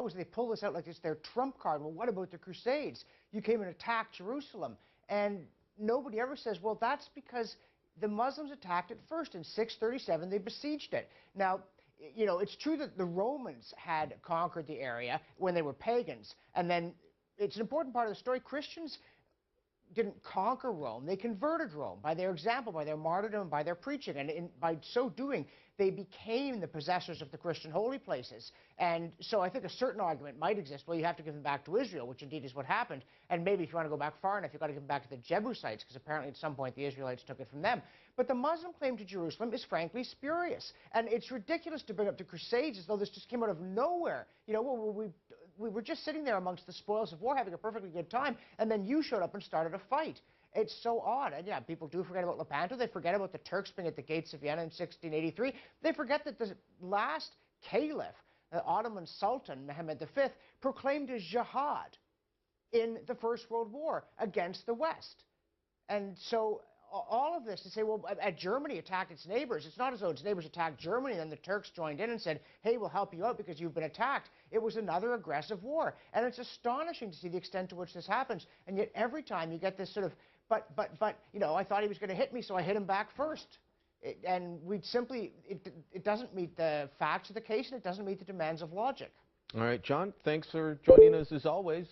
always, they pull this out like it's their trump card. Well, what about the Crusades? You came and attacked Jerusalem. And nobody ever says, well, that's because the Muslims attacked it first. In 637, they besieged it. Now, you know, it's true that the Romans had conquered the area when they were pagans. And then it's an important part of the story. Christians didn't conquer Rome. They converted Rome by their example, by their martyrdom, by their preaching. And by so doing, they became the possessors of the Christian holy places. And so I think a certain argument might exist. Well, you have to give them back to Israel, which indeed is what happened. And maybe if you want to go back far enough, you've got to give them back to the Jebusites, because apparently at some point the Israelites took it from them. But the Muslim claim to Jerusalem is frankly spurious. And it's ridiculous to bring up the Crusades as though this just came out of nowhere. You know, well, we were just sitting there amongst the spoils of war having a perfectly good time, and then you showed up and started a fight. It's so odd. And yeah, people do forget about Lepanto. They forget about the Turks being at the gates of Vienna in 1683. They forget that the last caliph, the Ottoman Sultan, Mehmed V, proclaimed a jihad in the First World War against the West. And so all of this to say, well, Germany attacked its neighbors. It's not as though its neighbors attacked Germany and then the Turks joined in and said, hey, we'll help you out because you've been attacked. It was another aggressive war. And it's astonishing to see the extent to which this happens. And yet every time you get this sort of, but, you know, I thought he was going to hit me, so I hit him back first. And we'd simply, it doesn't meet the facts of the case, and it doesn't meet the demands of logic. All right, John, thanks for joining us as always.